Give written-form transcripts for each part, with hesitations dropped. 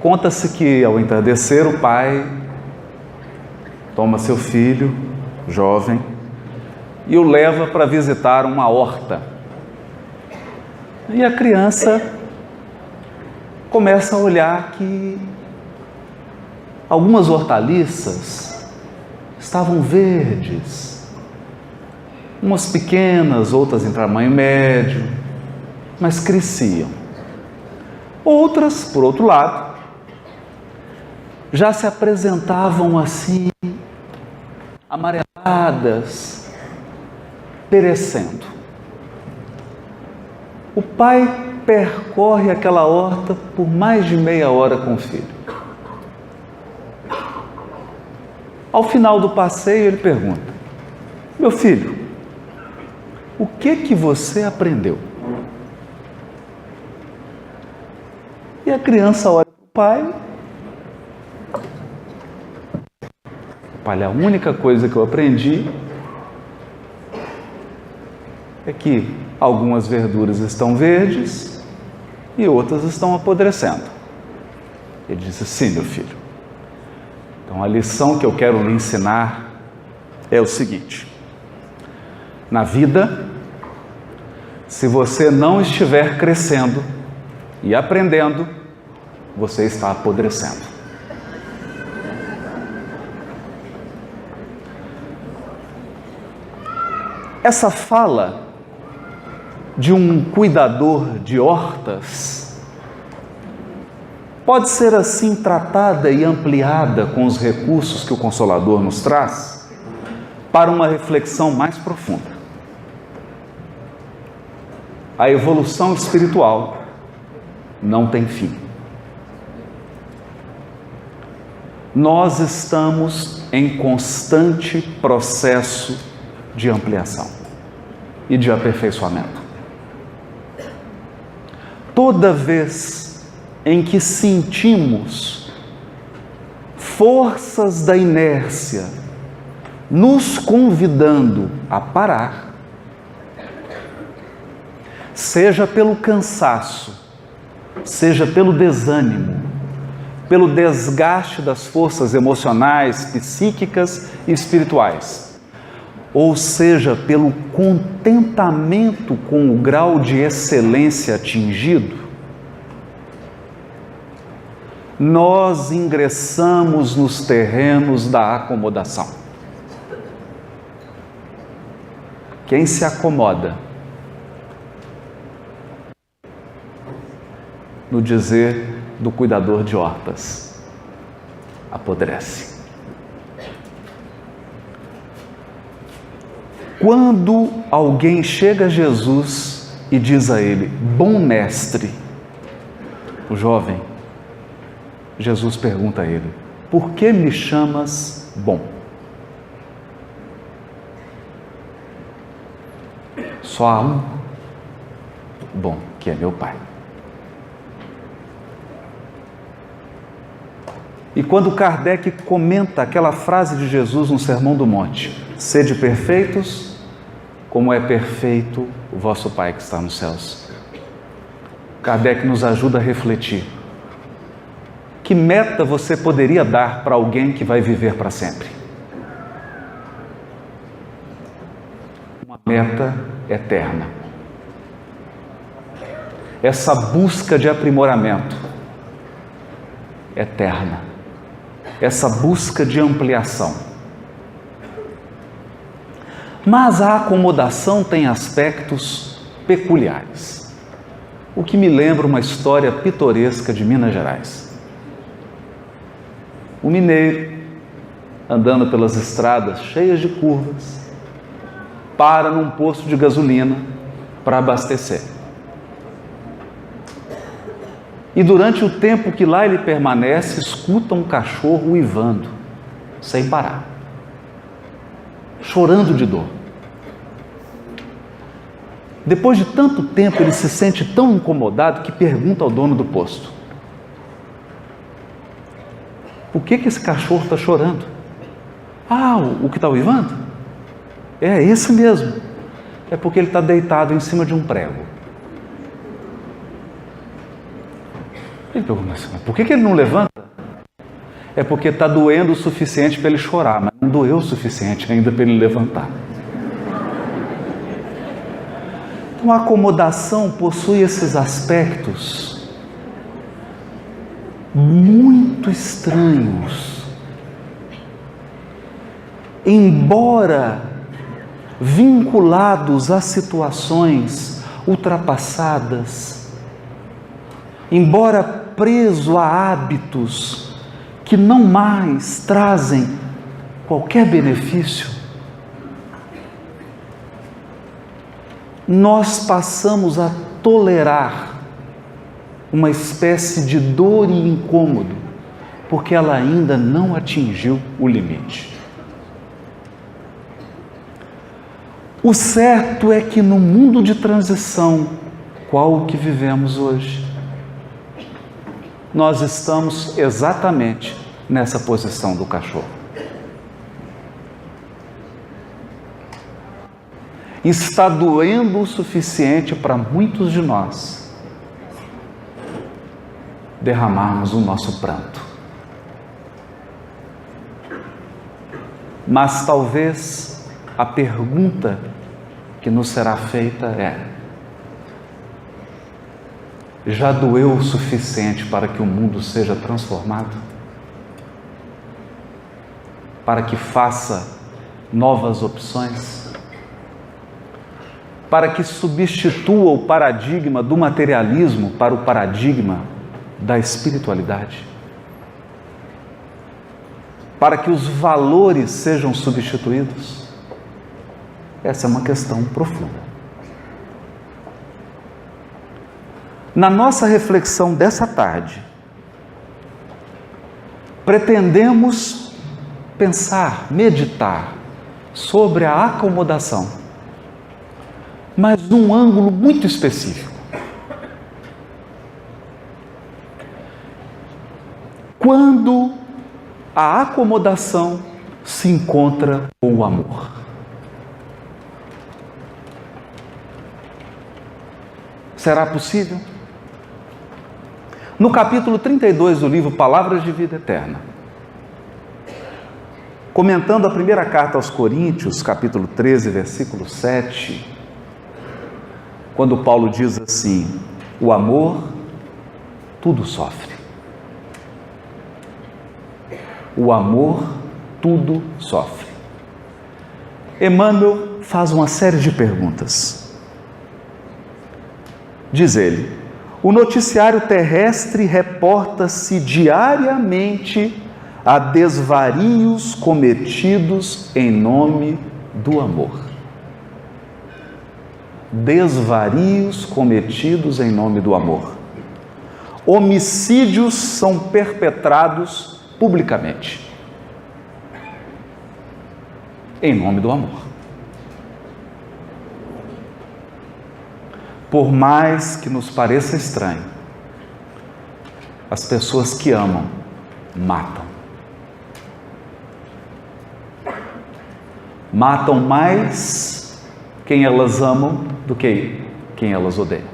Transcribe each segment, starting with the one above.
Conta-se que, ao entardecer, o pai toma seu filho, jovem, e o leva para visitar uma horta. E a criança começa a olhar que algumas hortaliças estavam verdes, umas pequenas, outras em tamanho médio, mas cresciam. Outras, por outro lado, já se apresentavam assim, amareladas, perecendo. O pai percorre aquela horta por mais de meia hora com o filho. Ao final do passeio, ele pergunta: meu filho, o que você aprendeu? E a criança olha para o pai. Pai, a única coisa que eu aprendi é que algumas verduras estão verdes e outras estão apodrecendo. Ele disse: sim, meu filho. Então a lição que eu quero lhe ensinar é o seguinte: na vida, se você não estiver crescendo e aprendendo, você está apodrecendo. Essa fala de um cuidador de hortas pode ser assim tratada e ampliada com os recursos que o Consolador nos traz para uma reflexão mais profunda. A evolução espiritual não tem fim. Nós estamos em constante processo de ampliação e de aperfeiçoamento. Toda vez em que sentimos forças da inércia nos convidando a parar, seja pelo cansaço, seja pelo desânimo, pelo desgaste das forças emocionais, psíquicas e espirituais, ou seja, pelo contentamento com o grau de excelência atingido, nós ingressamos nos terrenos da acomodação. Quem se acomoda, no dizer do cuidador de hortas, apodrece. Quando alguém chega a Jesus e diz a ele: bom mestre, o jovem, Jesus pergunta a ele: por que me chamas bom? Só há um bom, que é meu Pai. E quando Kardec comenta aquela frase de Jesus no Sermão do Monte: sede perfeitos, como é perfeito o vosso Pai que está nos céus. Kardec nos ajuda a refletir. Que meta você poderia dar para alguém que vai viver para sempre? Uma meta eterna. Essa busca de aprimoramento eterna. Essa busca de ampliação. Mas a acomodação tem aspectos peculiares, o que me lembra uma história pitoresca de Minas Gerais. O mineiro, andando pelas estradas cheias de curvas, para num posto de gasolina para abastecer. E durante o tempo que lá ele permanece, escuta um cachorro uivando, sem parar, chorando de dor. Depois de tanto tempo, ele se sente tão incomodado que pergunta ao dono do posto: por que esse cachorro está chorando? Ah, o que está uivando? É esse mesmo. É porque ele está deitado em cima de um prego. Ele pergunta, mas por que ele não levanta? É porque está doendo o suficiente para ele chorar, mas não doeu o suficiente ainda para ele levantar. Então a acomodação possui esses aspectos muito estranhos. Embora vinculados a situações ultrapassadas, embora preso a hábitos que não mais trazem qualquer benefício, nós passamos a tolerar uma espécie de dor e incômodo, porque ela ainda não atingiu o limite. O certo é que no mundo de transição, qual o que vivemos hoje, nós estamos exatamente nessa posição do cachorro. Está doendo o suficiente para muitos de nós derramarmos o nosso pranto. Mas talvez a pergunta que nos será feita é: já doeu o suficiente para que o mundo seja transformado? Para que faça novas opções? Para que substitua o paradigma do materialismo para o paradigma da espiritualidade? Para que os valores sejam substituídos? Essa é uma questão profunda. Na nossa reflexão dessa tarde, pretendemos pensar, meditar sobre a acomodação, mas num ângulo muito específico. Quando a acomodação se encontra com o amor. Será possível? No capítulo 32 do livro Palavras de Vida Eterna, comentando a primeira carta aos Coríntios, capítulo 13, versículo 7, quando Paulo diz assim: o amor tudo sofre. O amor tudo sofre. Emmanuel faz uma série de perguntas. Diz ele: o noticiário terrestre reporta-se diariamente a desvarios cometidos em nome do amor. Desvarios cometidos em nome do amor. Homicídios são perpetrados publicamente em nome do amor. Por mais que nos pareça estranho, as pessoas que amam, matam. Matam mais quem elas amam do que quem elas odeiam.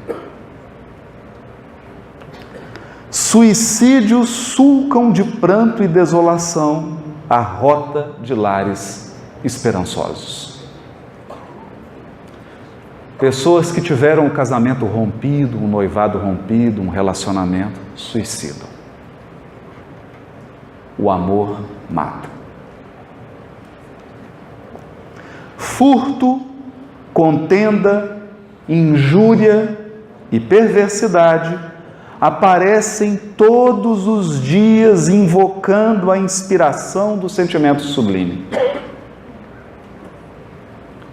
Suicídios sulcam de pranto e desolação a rota de lares esperançosos. Pessoas que tiveram um casamento rompido, um noivado rompido, um relacionamento, suicidam. O amor mata. Furto, contenda, injúria e perversidade aparecem todos os dias invocando a inspiração do sentimento sublime.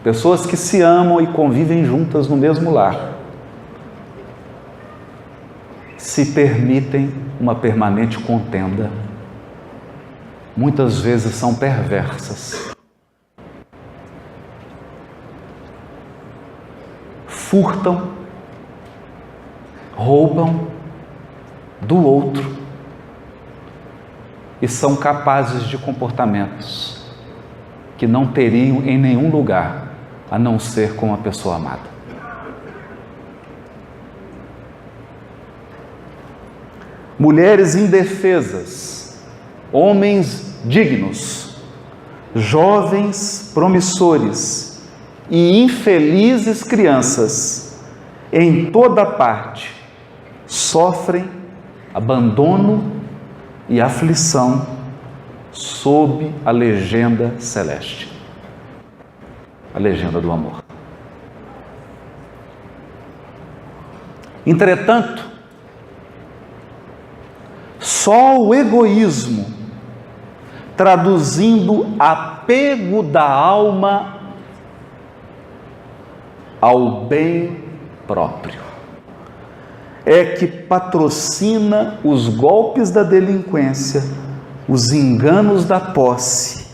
Pessoas que se amam e convivem juntas no mesmo lar se permitem uma permanente contenda. Muitas vezes são perversas. Furtam, roubam do outro e são capazes de comportamentos que não teriam em nenhum lugar a não ser com a pessoa amada. mulheres indefesas, homens dignos, jovens promissores e infelizes crianças, em toda parte, sofrem abandono e aflição sob a legenda celeste, a legenda do amor. Entretanto, só o egoísmo, traduzindo apego da alma ao bem próprio, é que patrocina os golpes da delinquência, os enganos da posse,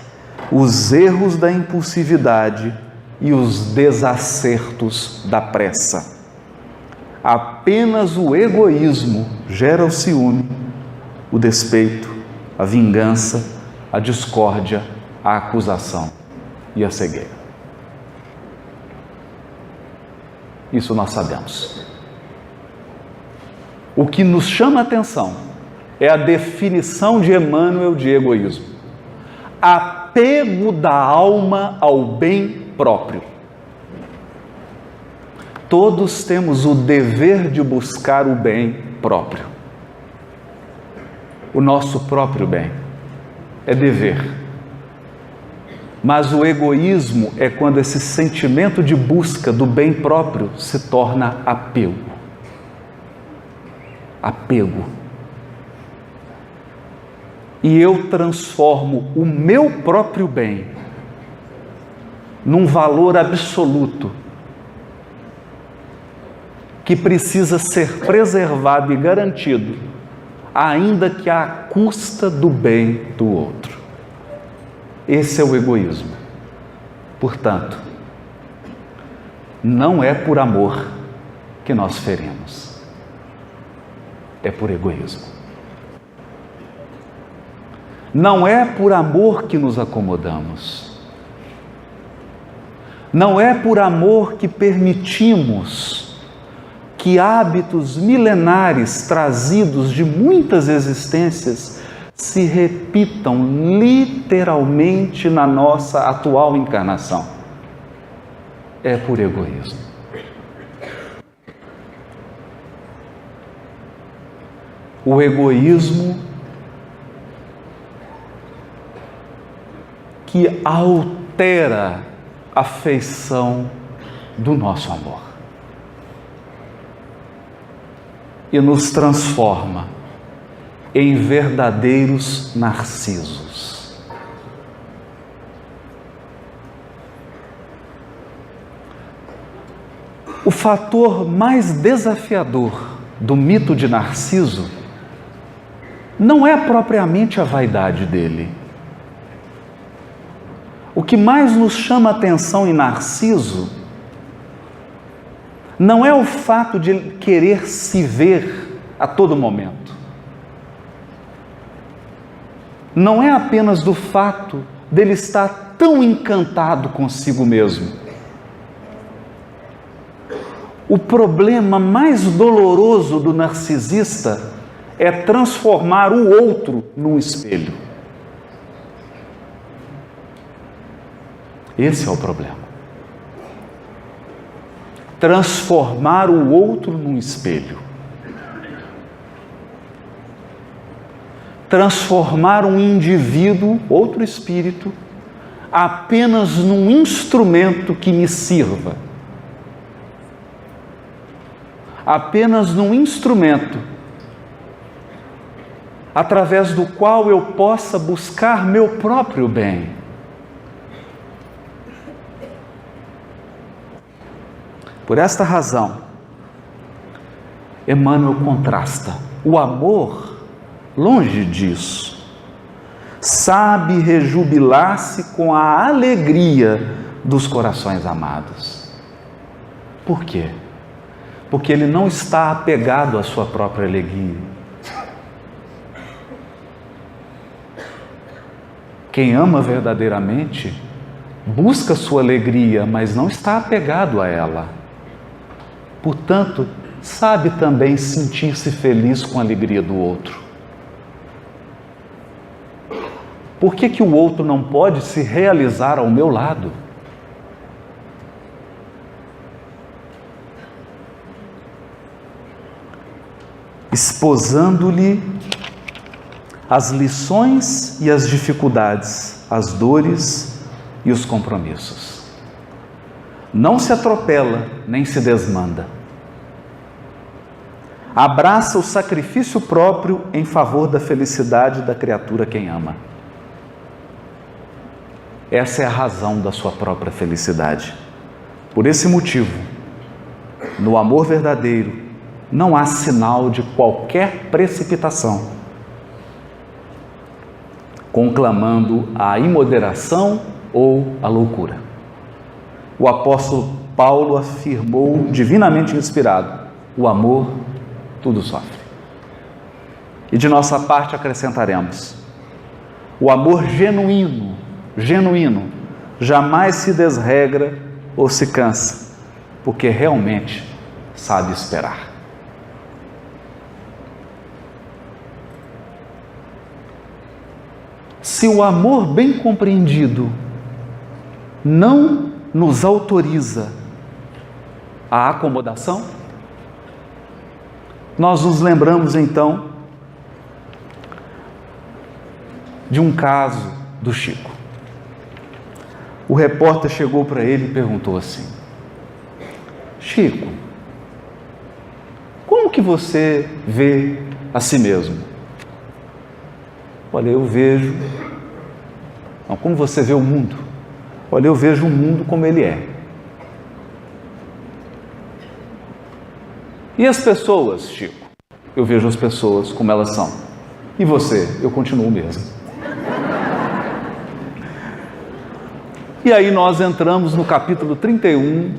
os erros da impulsividade e os desacertos da pressa. Apenas o egoísmo gera o ciúme, o despeito, a vingança, a discórdia, a acusação e a cegueira. Isso nós sabemos. O que nos chama a atenção é a definição de Emmanuel de egoísmo: apego da alma ao bem próprio. Todos temos o dever de buscar o bem próprio. O nosso próprio bem é dever. Mas o egoísmo é quando esse sentimento de busca do bem próprio se torna apego. Apego. E eu transformo o meu próprio bem num valor absoluto que precisa ser preservado e garantido, ainda que à custa do bem do outro. Esse é o egoísmo. Portanto, não é por amor que nós ferimos, é por egoísmo. Não é por amor que nos acomodamos, não é por amor que permitimos que hábitos milenares trazidos de muitas existências se repitam literalmente na nossa atual encarnação. É por egoísmo. O egoísmo que altera a feição do nosso amor e nos transforma em verdadeiros narcisos. O fator mais desafiador do mito de Narciso não é propriamente a vaidade dele. O que mais nos chama a atenção em Narciso não é o fato de ele querer se ver a todo momento. Não é apenas do fato dele estar tão encantado consigo mesmo. O problema mais doloroso do narcisista é transformar o outro num espelho. Esse é o problema. Transformar o outro num espelho. Transformar um indivíduo, outro espírito, apenas num instrumento que me sirva. Apenas num instrumento através do qual eu possa buscar meu próprio bem. Por esta razão, Emmanuel contrasta o amor, longe disso, sabe rejubilar-se com a alegria dos corações amados. Por quê? Porque ele não está apegado à sua própria alegria. Quem ama verdadeiramente busca sua alegria, mas não está apegado a ela. Portanto, sabe também sentir-se feliz com a alegria do outro. Por que que o outro não pode se realizar ao meu lado? Esposando-lhe as lições e as dificuldades, as dores e os compromissos. Não se atropela, nem se desmanda. Abraça o sacrifício próprio em favor da felicidade da criatura quem ama. Essa é a razão da sua própria felicidade. Por esse motivo, no amor verdadeiro, não há sinal de qualquer precipitação, conclamando a imoderação ou a loucura. O apóstolo Paulo afirmou, divinamente inspirado, o amor tudo sofre. E de nossa parte acrescentaremos, o amor genuíno, jamais se desregra ou se cansa, porque realmente sabe esperar. Se o amor bem compreendido não nos autoriza a acomodação, nós nos lembramos então de um caso do Chico. O repórter chegou para ele e perguntou assim: Chico, como que você vê a si mesmo? Olha, eu vejo... Não, como você vê o mundo? Olha, eu vejo o mundo como ele é. E as pessoas, Chico? Eu vejo as pessoas como elas são. E você? Eu continuo mesmo. E aí nós entramos no capítulo 31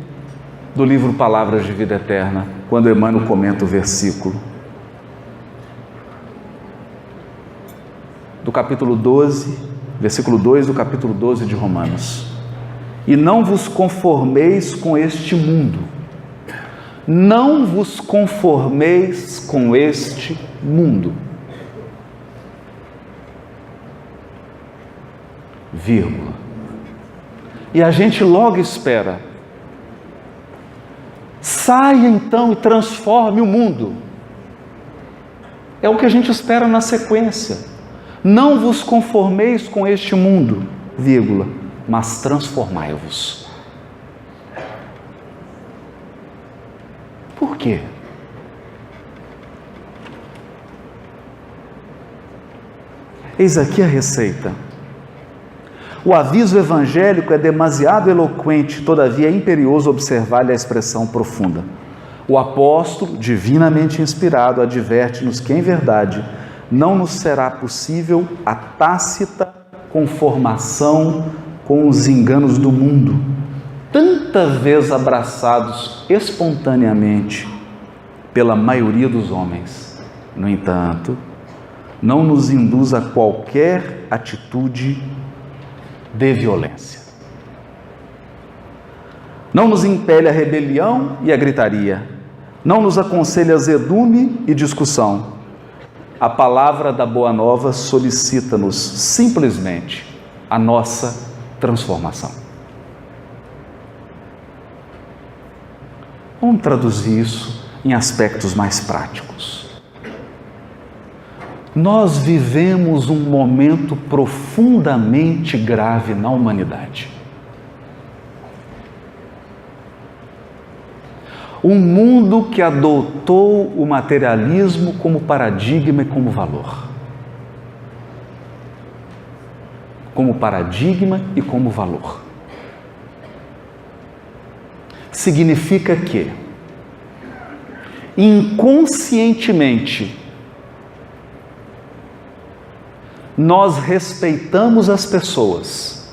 do livro Palavras de Vida Eterna, quando Emmanuel comenta o versículo. Do capítulo 12, versículo 2 do capítulo 12 de Romanos. E não vos conformeis com este mundo. Não vos conformeis com este mundo. Vírgula. E a gente logo espera. Saia então e transforme o mundo. É o que a gente espera na sequência. Não vos conformeis com este mundo, vírgula, mas transformai-vos. Por quê? Eis aqui a receita. O aviso evangélico é demasiado eloquente, todavia é imperioso observar-lhe a expressão profunda. O apóstolo, divinamente inspirado, adverte-nos que, em verdade, não nos será possível a tácita conformação com os enganos do mundo, tantas vezes abraçados espontaneamente pela maioria dos homens. No entanto, não nos induz a qualquer atitude de violência. Não nos impele a rebelião e a gritaria. Não nos aconselha azedume e discussão. A palavra da Boa Nova solicita-nos simplesmente a nossa transformação. Vamos traduzir isso em aspectos mais práticos. Nós vivemos um momento profundamente grave na humanidade. Um mundo que adotou o materialismo como paradigma e como valor. Como paradigma e como valor. Significa que, inconscientemente, nós respeitamos as pessoas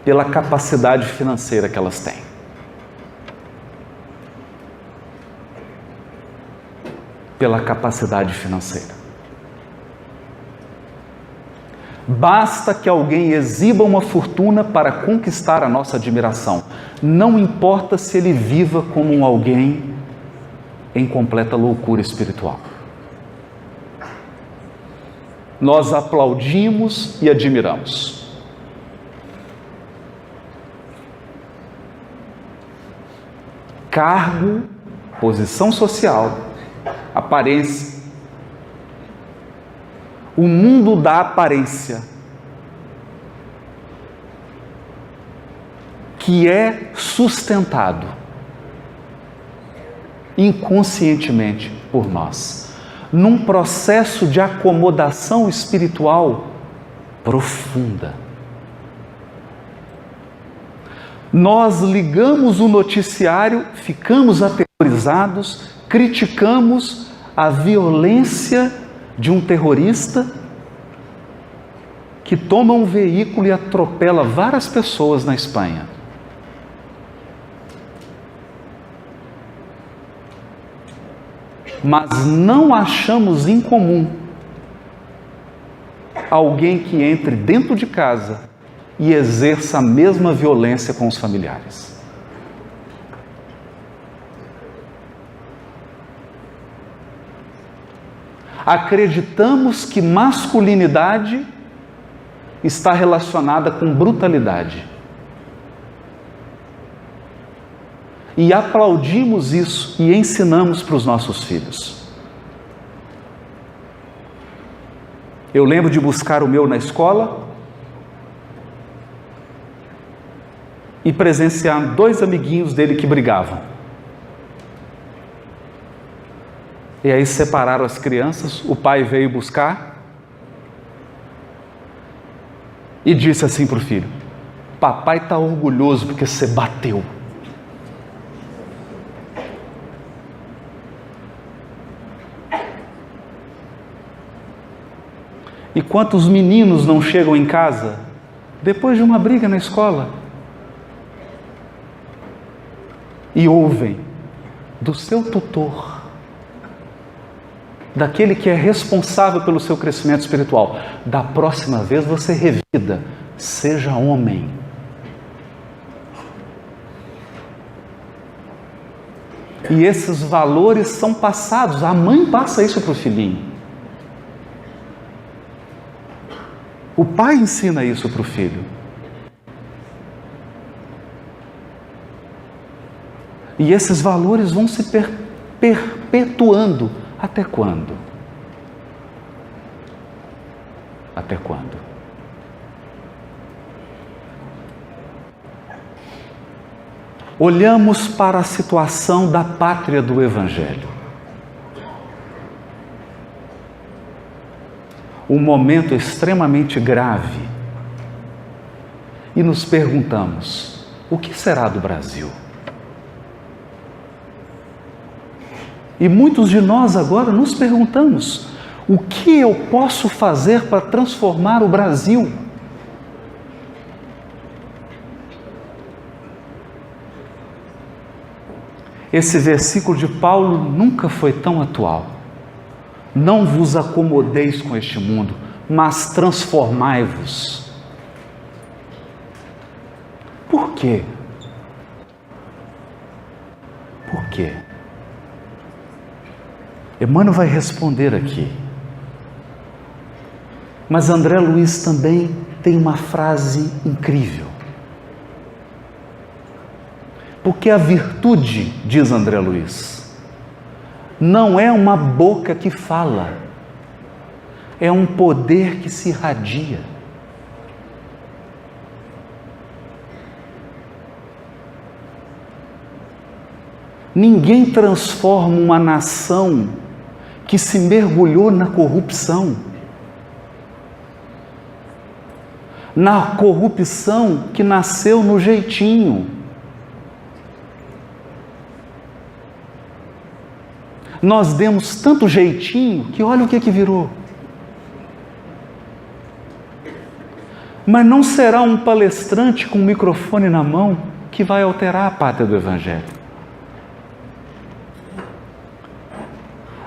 pela capacidade financeira que elas têm. Pela capacidade financeira. Basta que alguém exiba uma fortuna para conquistar a nossa admiração. Não importa se ele viva como um alguém em completa loucura espiritual. Nós aplaudimos e admiramos. Cargo, posição social, aparência. O mundo da aparência, que é sustentado inconscientemente por nós, num processo de acomodação espiritual profunda. Nós ligamos o noticiário, ficamos aterrorizados, criticamos a violência de um terrorista que toma um veículo e atropela várias pessoas na Espanha. Mas não achamos incomum alguém que entre dentro de casa e exerça a mesma violência com os familiares. Acreditamos que masculinidade está relacionada com brutalidade. E aplaudimos isso e ensinamos para os nossos filhos. Eu lembro de buscar o meu na escola e presenciar 2 amiguinhos dele que brigavam. E aí separaram as crianças, o pai veio buscar e disse assim para o filho: papai está orgulhoso porque você bateu. E quantos meninos não chegam em casa depois de uma briga na escola e ouvem do seu tutor, daquele que é responsável pelo seu crescimento espiritual: da próxima vez você revida, seja homem. E esses valores são passados, a mãe passa isso para o filhinho. O pai ensina isso para o filho. E esses valores vão se perpetuando. Até quando? Até quando? Olhamos para a situação da pátria do Evangelho. Um momento extremamente grave. E nos perguntamos: o que será do Brasil? E muitos de nós agora nos perguntamos: o que eu posso fazer para transformar o Brasil? Esse versículo de Paulo nunca foi tão atual. Não vos acomodeis com este mundo, mas transformai-vos. Por quê? Por quê? Emmanuel vai responder aqui. Mas André Luiz também tem uma frase incrível. Porque a virtude, diz André Luiz, não é uma boca que fala, é um poder que se irradia. Ninguém transforma uma nação que se mergulhou na corrupção. Na corrupção que nasceu no jeitinho. Nós demos tanto jeitinho que olha o que virou. Mas não será um palestrante com um microfone na mão que vai alterar a pátria do Evangelho.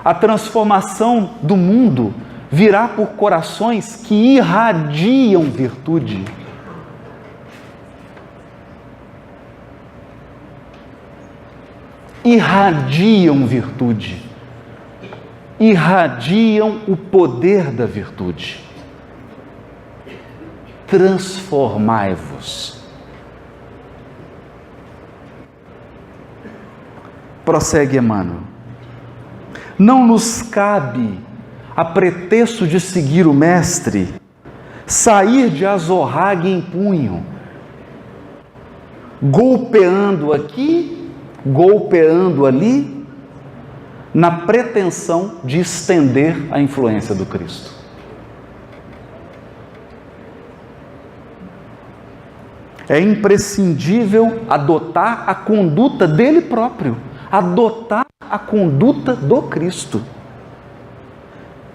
A transformação do mundo virá por corações que irradiam virtude. Irradiam virtude. Irradiam o poder da virtude. Transformai-vos. Prossegue Emmanuel. Não nos cabe, a pretexto de seguir o Mestre, sair de azorrague em punho, golpeando aqui, golpeando ali, na pretensão de estender a influência do Cristo. É imprescindível adotar a conduta dele próprio, adotar a conduta do Cristo.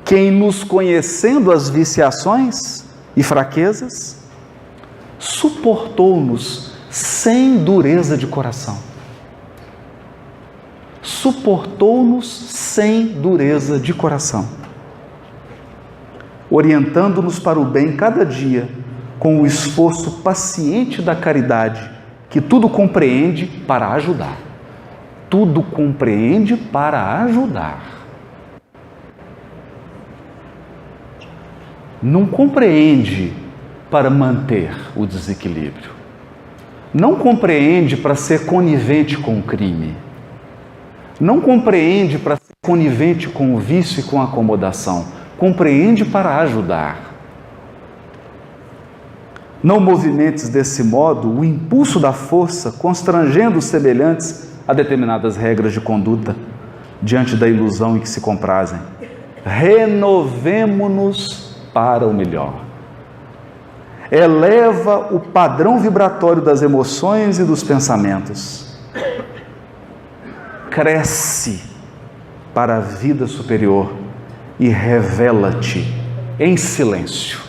Quem, nos conhecendo as viciações e fraquezas, suportou-nos sem dureza de coração. Suportou-nos sem dureza de coração, orientando-nos para o bem cada dia, com o esforço paciente da caridade, que tudo compreende para ajudar. Tudo compreende para ajudar. Não compreende para manter o desequilíbrio. Não compreende para ser conivente com o crime. Não compreende para ser conivente com o vício e com a acomodação. Compreende para ajudar. Não movimentes desse modo o impulso da força, constrangendo os semelhantes a determinadas regras de conduta, diante da ilusão em que se comprazem. Renovemo-nos para o melhor. Eleva o padrão vibratório das emoções e dos pensamentos. Cresce para a vida superior e revela-te em silêncio.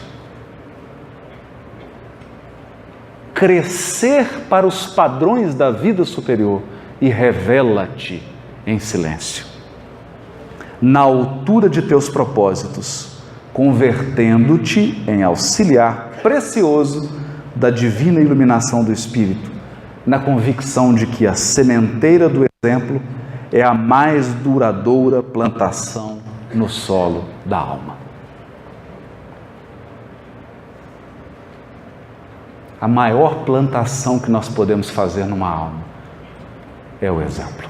Crescer para os padrões da vida superior e revela-te em silêncio. Na altura de teus propósitos, convertendo-te em auxiliar precioso da divina iluminação do Espírito, na convicção de que a sementeira do exemplo é a mais duradoura plantação no solo da alma. A maior plantação que nós podemos fazer numa alma é o exemplo.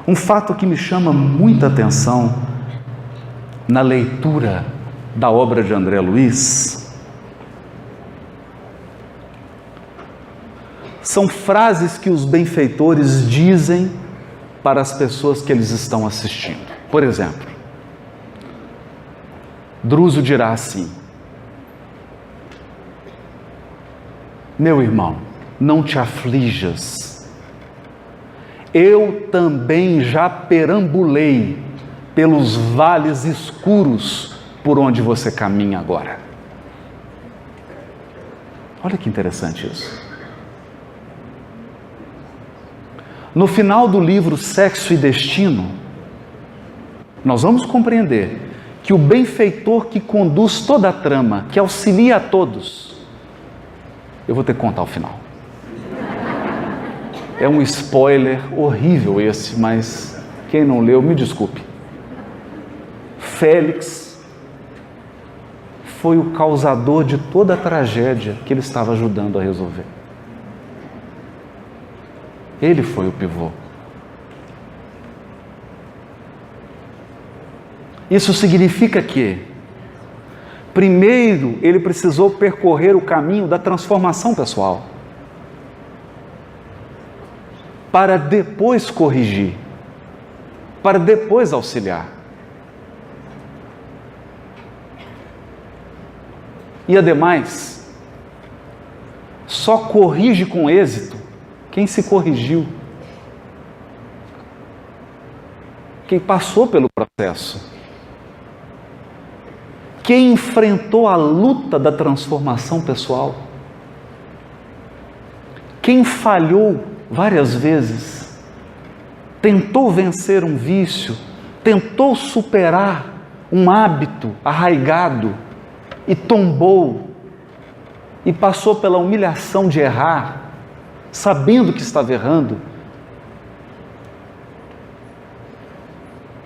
Um fato que me chama muita atenção na leitura da obra de André Luiz são frases que os benfeitores dizem para as pessoas que eles estão assistindo. Por exemplo, Druso dirá assim: meu irmão, não te aflijas. Eu também já perambulei pelos vales escuros por onde você caminha agora. Olha que interessante isso. No final do livro Sexo e Destino, nós vamos compreender que o benfeitor que conduz toda a trama, que auxilia a todos, eu vou ter que contar o final. É um spoiler horrível esse, mas quem não leu, me desculpe. Félix foi o causador de toda a tragédia que ele estava ajudando a resolver. Ele foi o pivô. Isso significa que, primeiro, ele precisou percorrer o caminho da transformação pessoal, para depois corrigir, para depois auxiliar. E ademais, só corrige com êxito quem se corrigiu, quem passou pelo processo, quem enfrentou a luta da transformação pessoal, quem falhou várias vezes, tentou vencer um vício, tentou superar um hábito arraigado e tombou e passou pela humilhação de errar, sabendo que estava errando,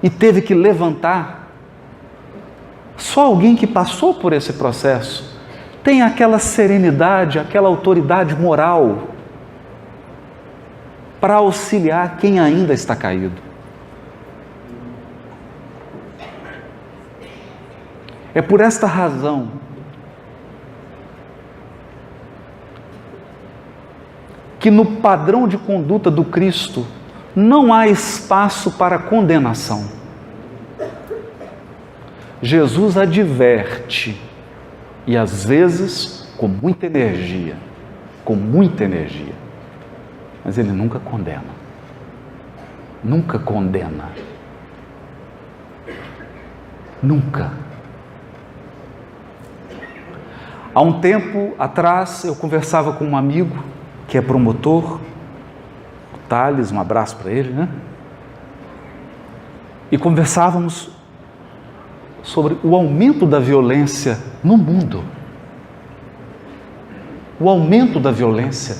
e teve que levantar. Só alguém que passou por esse processo tem aquela serenidade, aquela autoridade moral para auxiliar quem ainda está caído. É por esta razão que no padrão de conduta do Cristo não há espaço para condenação. Jesus adverte, e às vezes com muita energia, mas ele nunca condena. Nunca condena. Nunca. Há um tempo atrás eu conversava com um amigo que é promotor, o Thales, um abraço para ele, né? E conversávamos sobre o aumento da violência no mundo. O aumento da violência.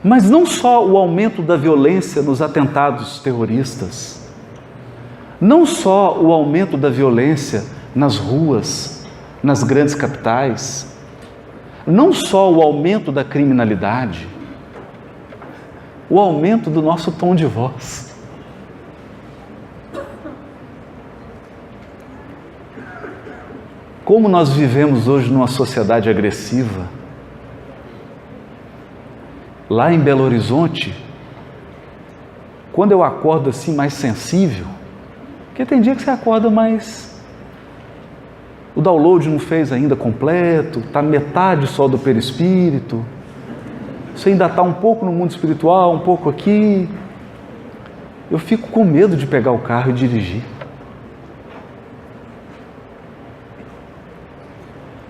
Mas não só o aumento da violência nos atentados terroristas, não só o aumento da violência nas ruas, nas grandes capitais, não só o aumento da criminalidade, o aumento do nosso tom de voz. Como nós vivemos hoje numa sociedade agressiva. Lá em Belo Horizonte, quando eu acordo assim mais sensível, porque tem dia que você acorda mais... O download não fez ainda completo, está metade só do perispírito, você ainda está um pouco no mundo espiritual, um pouco aqui. Eu fico com medo de pegar o carro e dirigir.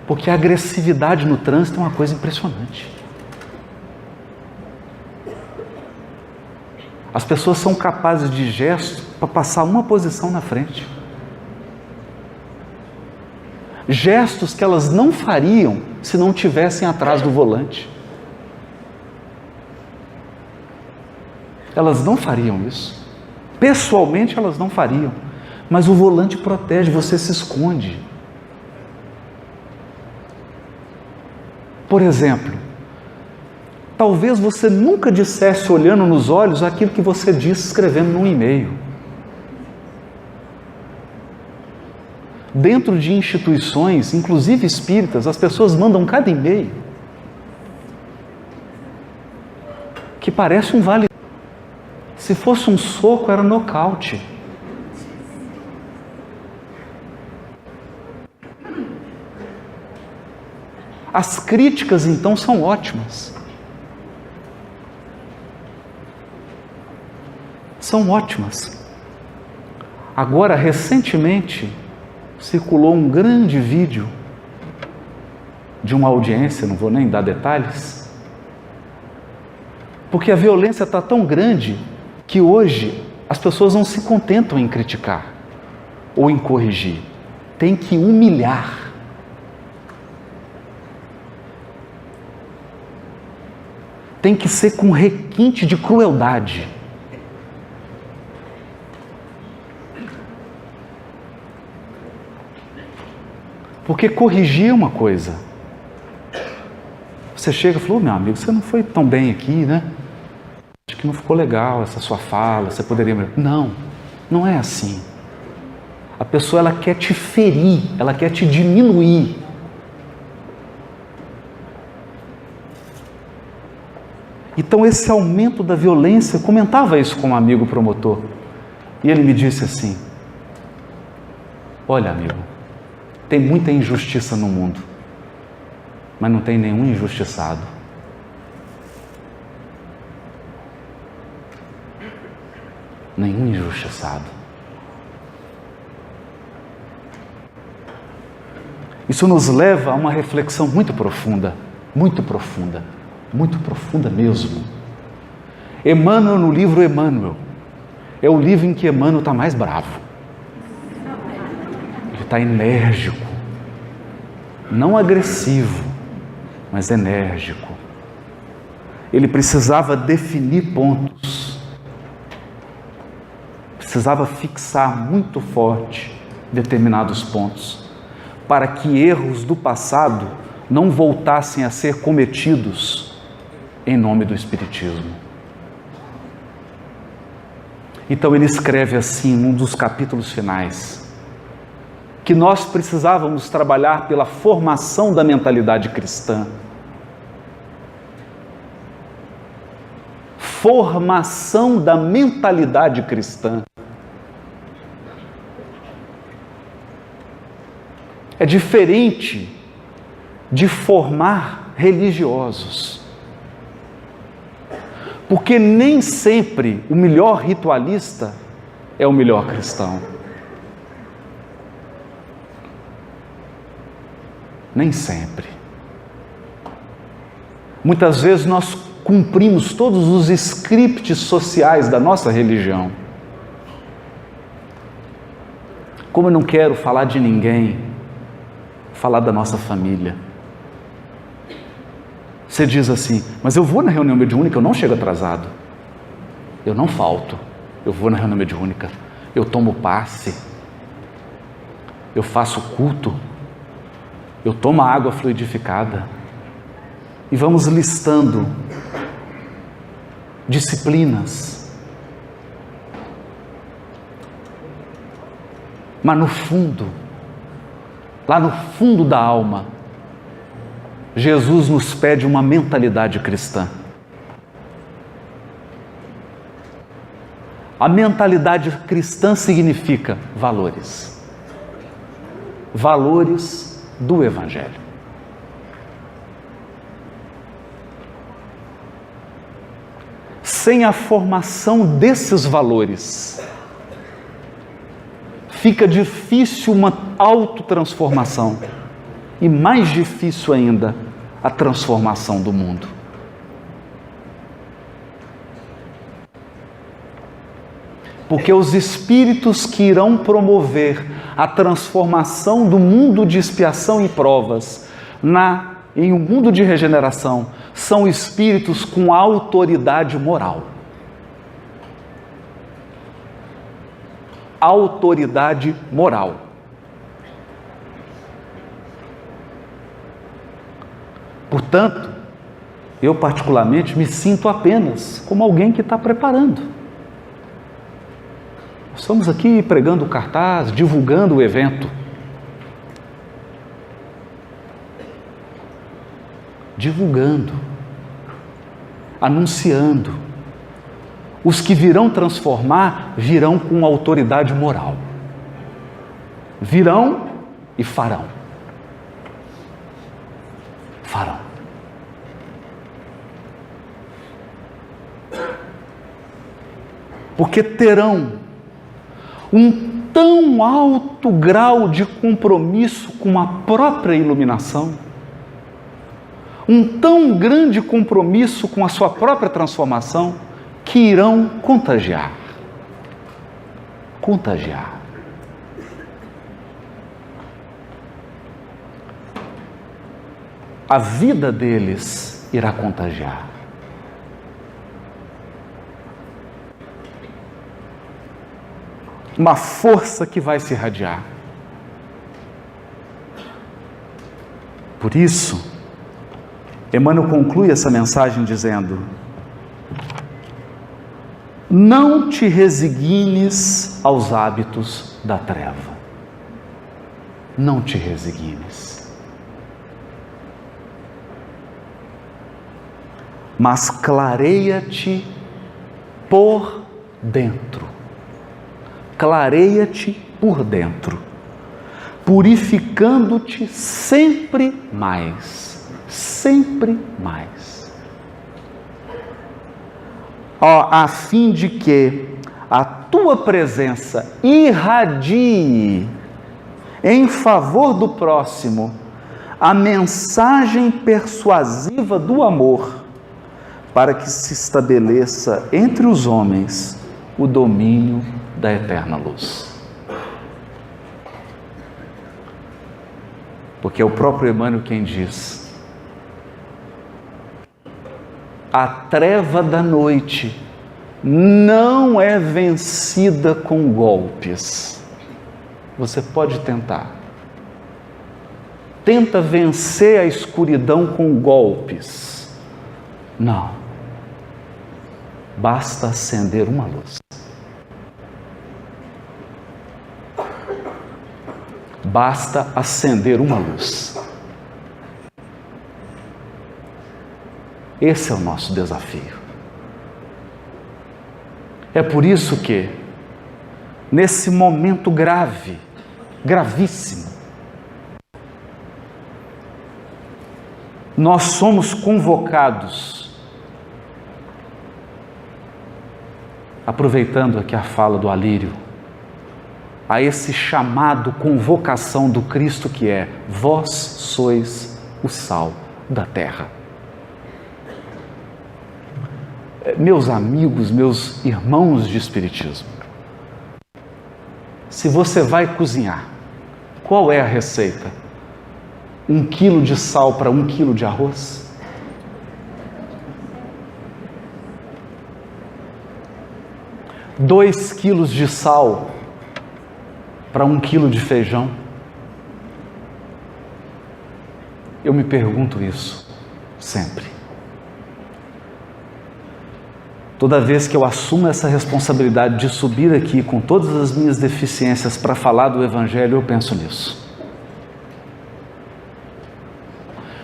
Porque a agressividade no trânsito é uma coisa impressionante. As pessoas são capazes de gestos para passar uma posição na frente. Gestos que elas não fariam se não tivessem atrás do volante. Elas não fariam isso. Pessoalmente elas não fariam. Mas o volante protege, você se esconde. Por exemplo, talvez você nunca dissesse olhando nos olhos aquilo que você disse escrevendo num e-mail. Dentro de instituições, inclusive espíritas, as pessoas mandam cada e-mail que parece um vale. Se fosse um soco, era nocaute. As críticas, então, são ótimas. São ótimas. Agora, recentemente, circulou um grande vídeo de uma audiência, não vou nem dar detalhes, porque a violência está tão grande que hoje as pessoas não se contentam em criticar ou em corrigir, tem que humilhar. Tem que ser com requinte de crueldade. Porque corrigir é uma coisa. Você chega e fala, meu amigo, você não foi tão bem aqui, né? Acho que não ficou legal essa sua fala, você poderia... Não, não é assim. A pessoa, ela quer te ferir, ela quer te diminuir. Então esse aumento da violência, eu comentava isso com um amigo promotor, e ele me disse assim, olha amigo, tem muita injustiça no mundo, mas não tem nenhum injustiçado. Nenhum injustiçado. Isso nos leva a uma reflexão muito profunda, muito profunda. Muito profunda mesmo. Emmanuel, no livro Emmanuel, é o livro em que Emmanuel está mais bravo. Ele está enérgico, não agressivo, mas enérgico. Ele precisava definir pontos, precisava fixar muito forte determinados pontos, para que erros do passado não voltassem a ser cometidos em nome do Espiritismo. Então ele escreve assim, num dos capítulos finais, que nós precisávamos trabalhar pela formação da mentalidade cristã. Formação da mentalidade cristã. É diferente de formar religiosos. Porque nem sempre o melhor ritualista é o melhor cristão. Nem sempre. Muitas vezes nós cumprimos todos os scripts sociais da nossa religião. Como eu não quero falar de ninguém, falar da nossa família. Você diz assim, mas eu vou na reunião mediúnica, eu não chego atrasado. Eu não falto. Eu vou na reunião mediúnica, eu tomo passe, eu faço culto, eu tomo água fluidificada. E vamos listando disciplinas. Mas no fundo, lá no fundo da alma, Jesus nos pede uma mentalidade cristã. A mentalidade cristã significa valores. Valores do Evangelho. Sem a formação desses valores, fica difícil uma autotransformação e mais difícil ainda a transformação do mundo. Porque os espíritos que irão promover a transformação do mundo de expiação e provas em um mundo de regeneração são espíritos com autoridade moral. Autoridade moral. Portanto, eu particularmente me sinto apenas como alguém que está preparando. Estamos aqui pregando cartaz, divulgando o evento. Divulgando, anunciando. Os que virão transformar, virão com autoridade moral. Virão e farão. Farão. Porque terão um tão alto grau de compromisso com a própria iluminação, um tão grande compromisso com a sua própria transformação, que irão contagiar. Contagiar. A vida deles irá contagiar. Uma força que vai se irradiar. Por isso, Emmanuel conclui essa mensagem dizendo: não te resignes aos hábitos da treva. Não te resignes. Mas clareia-te por dentro. Clareia-te por dentro, purificando-te sempre mais, sempre mais. A fim de que a tua presença irradie em favor do próximo a mensagem persuasiva do amor, para que se estabeleça entre os homens o domínio da eterna luz. Porque é o próprio Emmanuel quem diz: a treva da noite não é vencida com golpes. Você pode tentar. Tenta vencer a escuridão com golpes. Não. Basta acender uma luz. Basta acender uma luz. Esse é o nosso desafio. É por isso que, nesse momento grave, gravíssimo, nós somos convocados, aproveitando aqui a fala do Alírio, a esse chamado, convocação do Cristo que é: vós sois o sal da terra. Meus amigos, meus irmãos de Espiritismo, se você vai cozinhar, qual é a receita? 1 quilo de sal para 1 quilo de arroz? Dois quilos de sal para 1 quilo de feijão? Eu me pergunto isso sempre. Toda vez que eu assumo essa responsabilidade de subir aqui com todas as minhas deficiências para falar do Evangelho, eu penso nisso.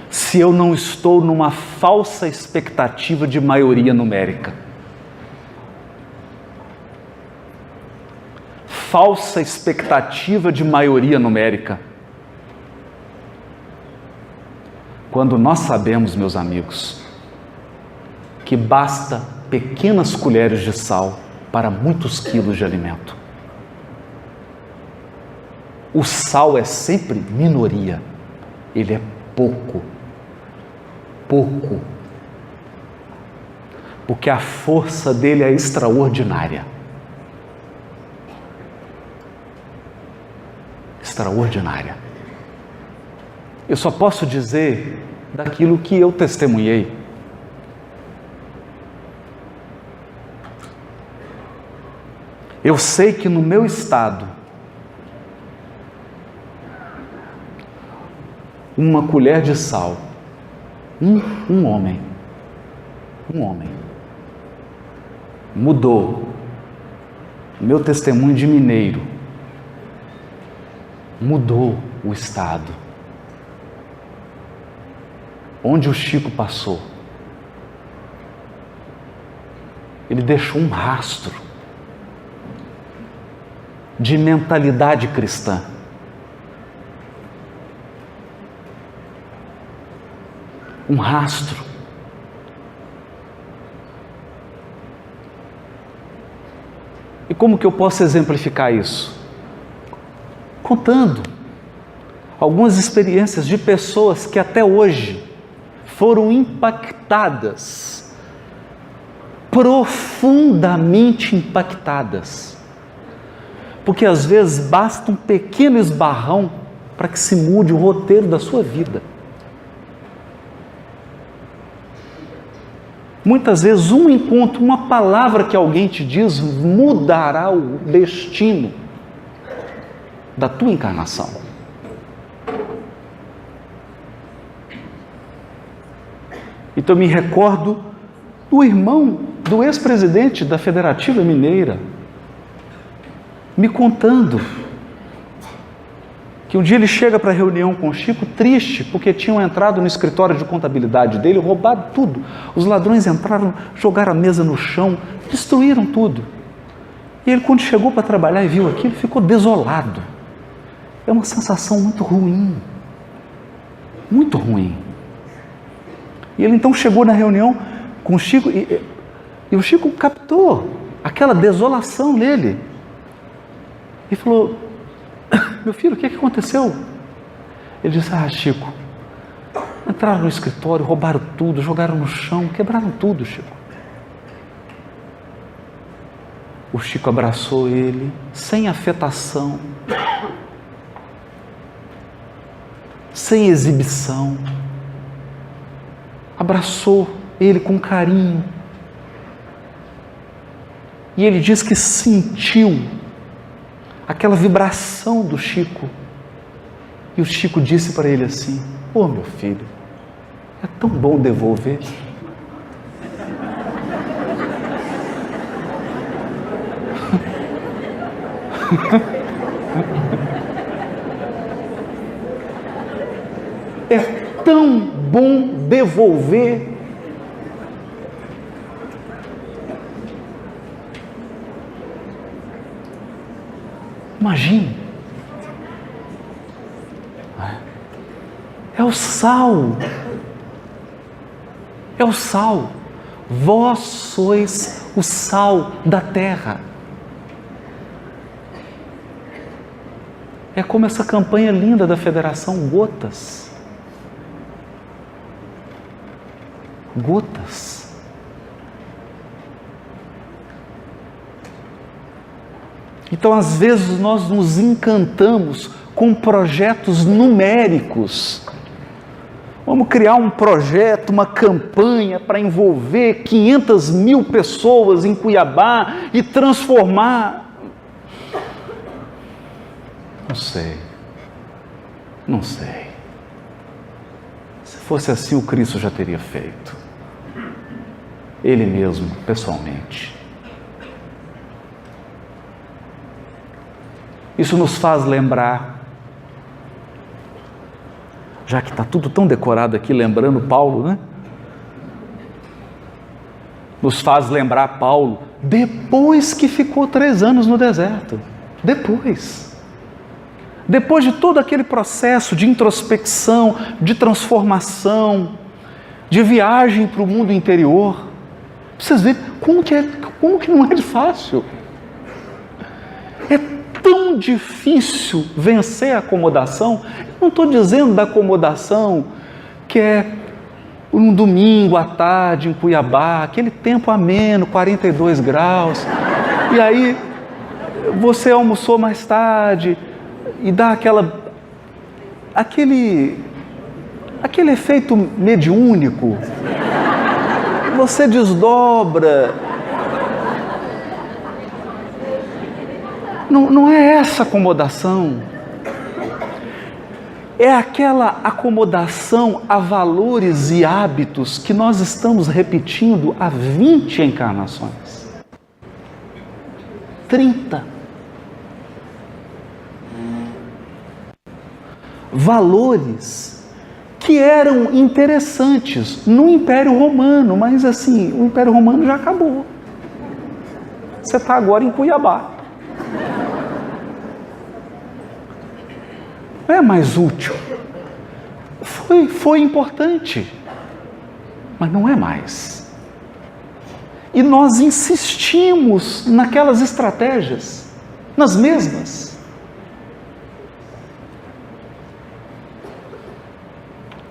Se eu não estou numa falsa expectativa de maioria numérica. Falsa expectativa de maioria numérica. Quando nós sabemos, meus amigos, que basta pequenas colheres de sal para muitos quilos de alimento. O sal é sempre minoria, ele é pouco, porque a força dele é extraordinária. Extraordinária. Eu só posso dizer daquilo que eu testemunhei. Eu sei que no meu estado, uma colher de sal, um homem, mudou o meu testemunho de mineiro, mudou o estado. Onde o Chico passou, ele deixou um rastro de mentalidade cristã. Um rastro. E como que eu posso exemplificar isso? Contando algumas experiências de pessoas que até hoje foram impactadas, profundamente impactadas. Porque às vezes basta um pequeno esbarrão para que se mude o roteiro da sua vida. Muitas vezes um encontro, uma palavra que alguém te diz mudará o destino da tua encarnação. Então eu me recordo do irmão do ex-presidente da Federativa Mineira, me contando que um dia ele chega para a reunião com o Chico triste, porque tinham entrado no escritório de contabilidade dele, roubado tudo. Os ladrões entraram, jogaram a mesa no chão, destruíram tudo. E ele, quando chegou para trabalhar e viu aquilo, ficou desolado. É uma sensação muito ruim. Muito ruim. E ele então chegou na reunião com o Chico e o Chico captou aquela desolação nele. E falou: meu filho, o que aconteceu? Ele disse: Chico, entraram no escritório, roubaram tudo, jogaram no chão, quebraram tudo, Chico. O Chico abraçou ele, sem afetação, sem exibição. Abraçou ele com carinho. E ele diz que sentiu aquela vibração do Chico. E o Chico disse para ele assim: "Ô, meu filho, é tão bom devolver." É tão bom devolver. Imagine. É o sal. É o sal. Vós sois o sal da terra. É como essa campanha linda da Federação Gotas. Gotas. Então, às vezes, nós nos encantamos com projetos numéricos. Vamos criar um projeto, uma campanha para envolver 500.000 pessoas em Cuiabá e transformar. Não sei. Se fosse assim, o Cristo já teria feito. Ele mesmo, pessoalmente. Isso nos faz lembrar, já que está tudo tão decorado aqui, lembrando Paulo, né? Nos faz lembrar Paulo, depois que ficou 3 anos no deserto. Depois de todo aquele processo de introspecção, de transformação, de viagem para o mundo interior, vocês verem como que não é fácil. É tão difícil vencer a acomodação. Eu não estou dizendo da acomodação que é um domingo à tarde em Cuiabá, aquele tempo ameno, 42 graus, e aí você almoçou mais tarde e dá aquele efeito mediúnico, você desdobra. Não é essa acomodação. É aquela acomodação a valores e hábitos que nós estamos repetindo há 20 encarnações. 30. Valores que eram interessantes no Império Romano, mas assim, o Império Romano já acabou. Você está agora em Cuiabá. Não é mais útil. Foi importante, mas não é mais. E nós insistimos naquelas estratégias, nas mesmas.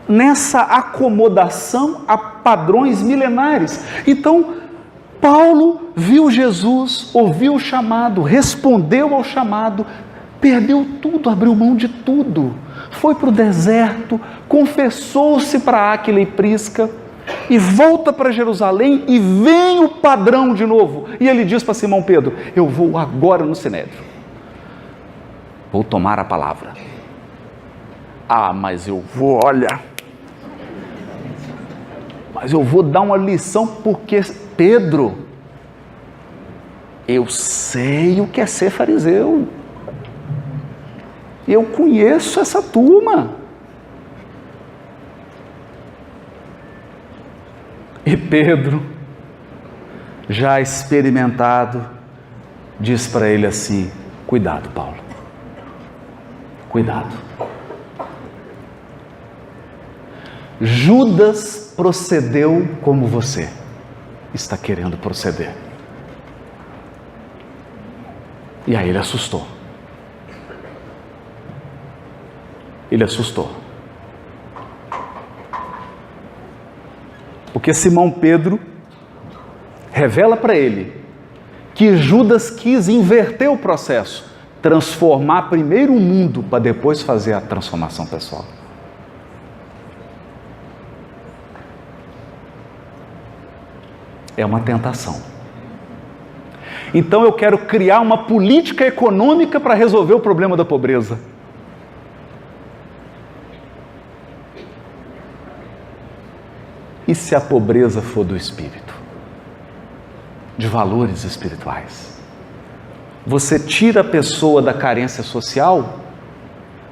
Nessa acomodação a padrões milenares. Então, Paulo viu Jesus, ouviu o chamado, respondeu ao chamado, perdeu tudo, abriu mão de tudo, foi para o deserto, confessou-se para Áquila e Prisca, e volta para Jerusalém, e vem o padrão de novo, e ele diz para Simão Pedro: eu vou agora no Sinédrio, vou tomar a palavra. Mas eu vou, mas eu vou dar uma lição, porque Pedro, eu sei o que é ser fariseu. Eu conheço essa turma. E Pedro, já experimentado, diz para ele assim: cuidado, Paulo, cuidado. Judas procedeu como você está querendo proceder. E aí ele assustou. Ele assustou. Porque Simão Pedro revela para ele que Judas quis inverter o processo, transformar primeiro o mundo para depois fazer a transformação pessoal. É uma tentação. Então eu quero criar uma política econômica para resolver o problema da pobreza. E se a pobreza for do espírito? De valores espirituais? Você tira a pessoa da carência social,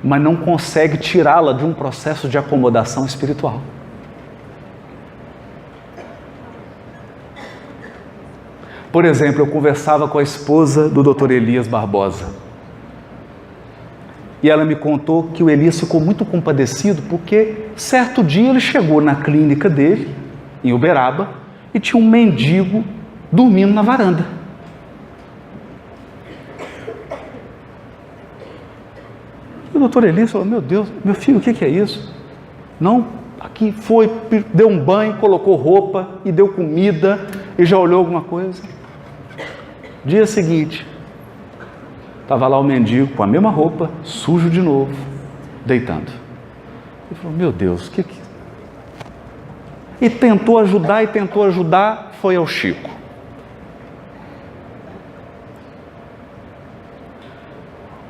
mas não consegue tirá-la de um processo de acomodação espiritual. Por exemplo, eu conversava com a esposa do Dr. Elias Barbosa. E ela me contou que o Elias ficou muito compadecido porque certo dia ele chegou na clínica dele, em Uberaba, e tinha um mendigo dormindo na varanda. E o Dr. Elias falou: meu Deus, meu filho, o que é isso? Não, aqui foi, deu um banho, colocou roupa e deu comida e já olhou alguma coisa. Dia seguinte, estava lá o mendigo com a mesma roupa, sujo de novo, deitando. Ele falou: meu Deus, o que? E tentou ajudar, foi ao Chico.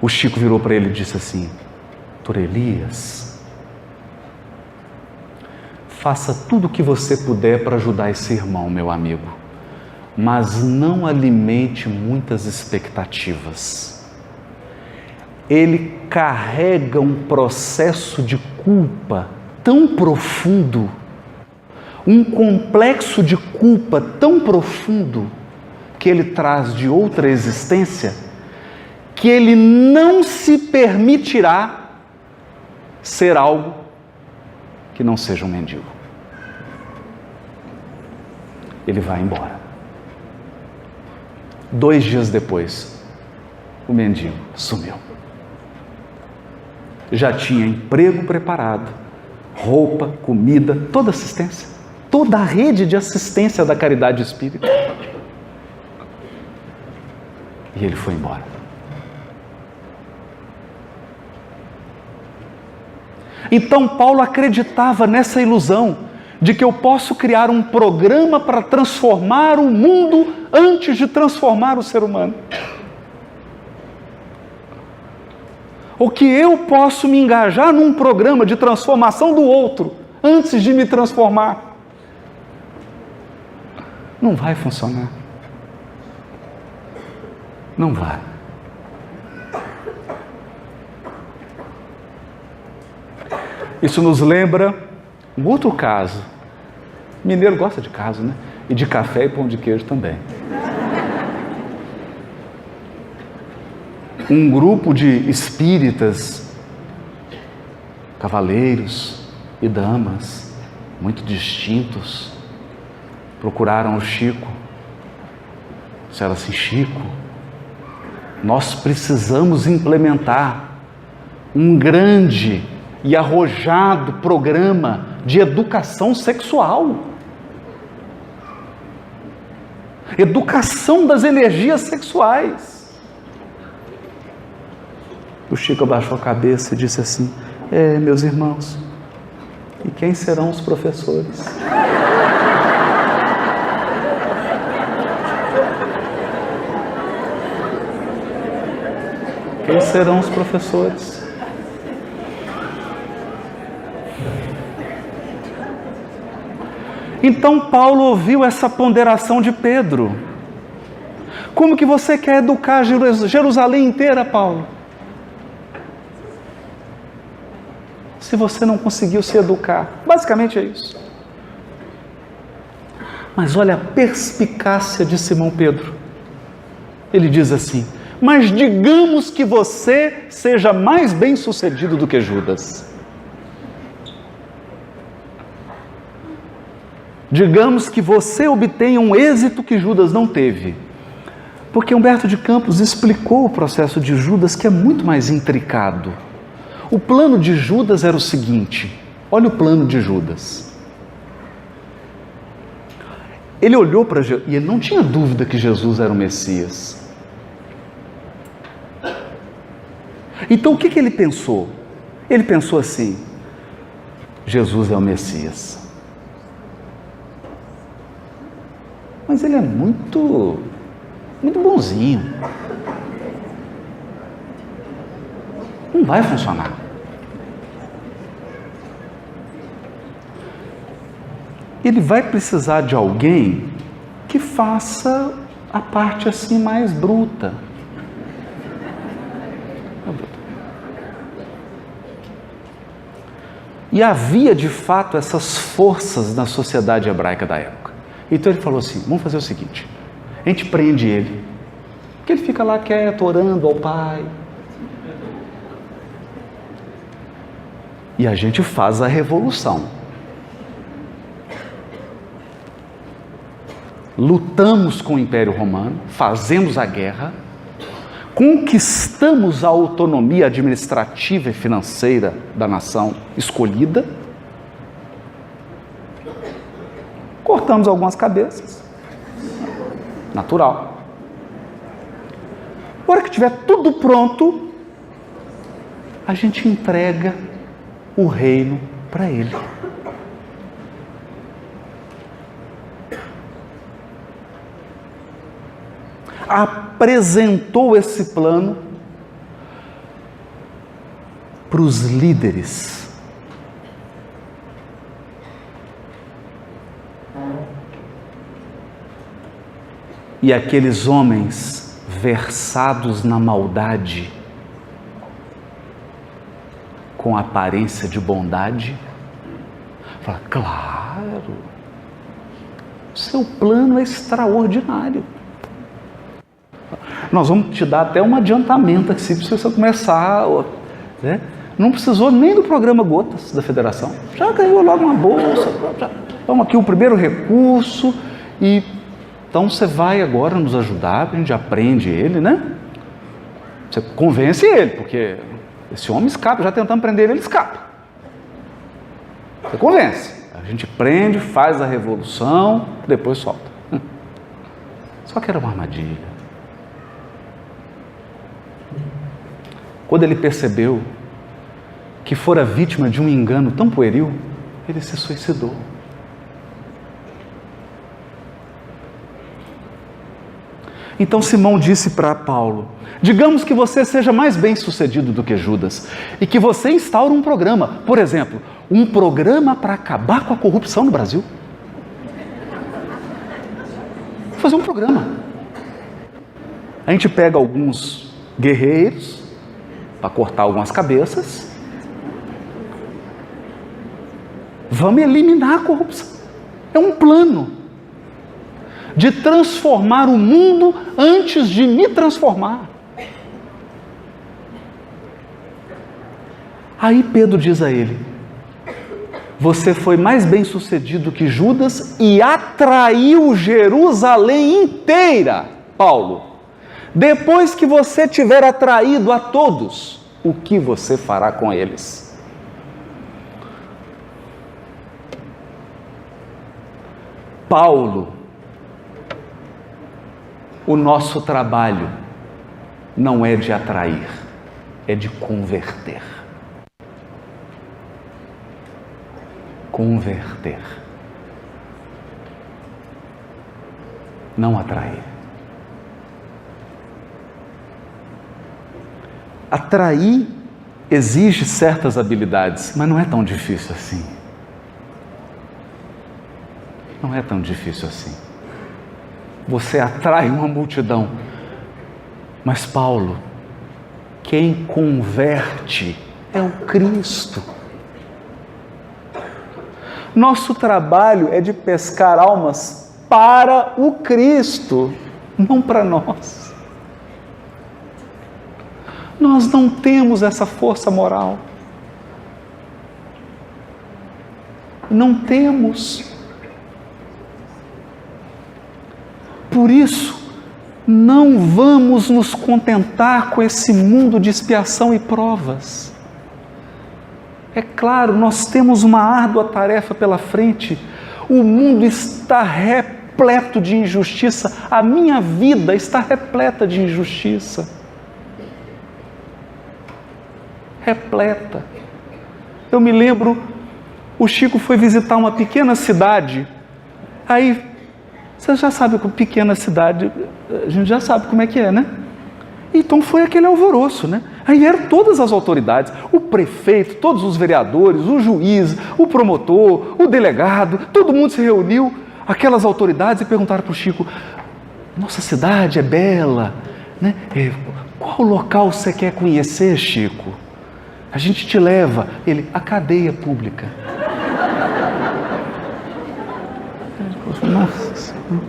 O Chico virou para ele e disse assim: Dr. Elias, faça tudo o que você puder para ajudar esse irmão, meu amigo, mas não alimente muitas expectativas. Ele carrega um processo de culpa tão profundo, um complexo de culpa tão profundo, que ele traz de outra existência, que ele não se permitirá ser algo que não seja um mendigo. Ele vai embora. 2 dias depois, o mendigo sumiu. Já tinha emprego preparado, roupa, comida, toda assistência, toda a rede de assistência da caridade espírita. E ele foi embora. Então Paulo acreditava nessa ilusão de que eu posso criar um programa para transformar o mundo antes de transformar o ser humano. Ou que eu posso me engajar num programa de transformação do outro antes de me transformar. Não vai funcionar. Não vai. Isso nos lembra um outro caso. Mineiro gosta de caso, né? E de café e pão de queijo também. Um grupo de espíritas, cavaleiros e damas, muito distintos, procuraram o Chico. Disseram assim: Chico, nós precisamos implementar um grande e arrojado programa de educação sexual. Educação das energias sexuais. O Chico abaixou a cabeça e disse assim: meus irmãos, e quem serão os professores? Quem serão os professores? Então Paulo ouviu essa ponderação de Pedro. Como que você quer educar Jerusalém inteira, Paulo? Se você não conseguiu se educar. Basicamente é isso. Mas olha a perspicácia de Simão Pedro. Ele diz assim: mas digamos que você seja mais bem-sucedido do que Judas. Digamos que você obtenha um êxito que Judas não teve. Porque Humberto de Campos explicou o processo de Judas, que é muito mais intricado. O plano de Judas era o seguinte: olha o plano de Judas. Ele olhou para Jesus e ele não tinha dúvida que Jesus era o Messias. Então o que ele pensou? Ele pensou assim: Jesus é o Messias. mas ele é muito bonzinho. Não vai funcionar. Ele vai precisar de alguém que faça a parte assim mais bruta. E havia de fato essas forças na sociedade hebraica da época. Então ele falou assim: vamos fazer o seguinte, a gente prende ele, porque ele fica lá quieto, orando ao Pai, e a gente faz a revolução. Lutamos com o Império Romano, fazemos a guerra, conquistamos a autonomia administrativa e financeira da nação escolhida, cortamos algumas cabeças, natural. Na hora que tiver tudo pronto, a gente entrega o reino para ele. Apresentou esse plano para os líderes. E aqueles homens versados na maldade, com aparência de bondade, fala: claro, seu plano é extraordinário. Nós vamos te dar até um adiantamento aqui, se você começar, né? Não precisou nem do programa Gotas da Federação, já ganhou logo uma bolsa, vamos aqui o primeiro recurso, e então você vai agora nos ajudar, a gente aprende ele, né? Você convence ele, porque esse homem escapa, já tentamos prender ele escapa. Você convence, a gente prende, faz a revolução, depois solta. Só que era uma armadilha. Quando ele percebeu que fora vítima de um engano tão pueril, ele se suicidou. Então Simão disse para Paulo: digamos que você seja mais bem-sucedido do que Judas e que você instaure um programa, por exemplo, um programa para acabar com a corrupção no Brasil. Vou fazer um programa. A gente pega alguns guerreiros para cortar algumas cabeças, vamos eliminar a corrupção. É um plano de transformar o mundo antes de me transformar. Aí Pedro diz a ele: você foi mais bem sucedido que Judas e atraiu Jerusalém inteira, Paulo. Depois que você tiver atraído a todos, o que você fará com eles? Paulo, o nosso trabalho não é de atrair, é de converter. Converter. Não atrair. Atrair exige certas habilidades, mas não é tão difícil assim. Não é tão difícil assim. Você atrai uma multidão, mas Paulo, quem converte é o Cristo. Nosso trabalho é de pescar almas para o Cristo, não para nós. Nós não temos essa força moral. Não temos. Por isso, não vamos nos contentar com esse mundo de expiação e provas. É claro, nós temos uma árdua tarefa pela frente. O mundo está repleto de injustiça. A minha vida está repleta de injustiça. Repleta. Eu me lembro, o Chico foi visitar uma pequena cidade, aí Você já sabe que pequena cidade, a gente já sabe como é que é, né? Então foi aquele alvoroço, né? Aí eram todas as autoridades, o prefeito, todos os vereadores, o juiz, o promotor, o delegado, todo mundo se reuniu, aquelas autoridades, e perguntaram para o Chico: nossa cidade é bela, né? Qual local você quer conhecer, Chico? A gente te leva. Ele: a cadeia pública. Nossa Senhora.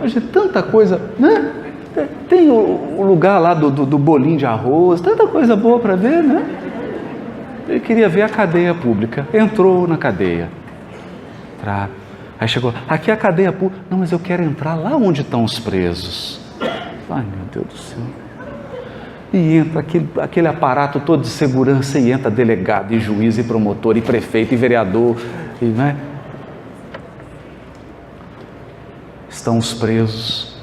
Hoje tanta coisa, né? Tem o lugar lá do bolinho de arroz, tanta coisa boa para ver, né? Ele queria ver a cadeia pública. Entrou na cadeia. Aí chegou: aqui é a cadeia pública. Não, mas eu quero entrar lá onde estão os presos. Ai, meu Deus do céu. E entra aquele aparato todo de segurança, e entra delegado, e juiz, e promotor, e prefeito, e vereador, e, né? Estão os presos.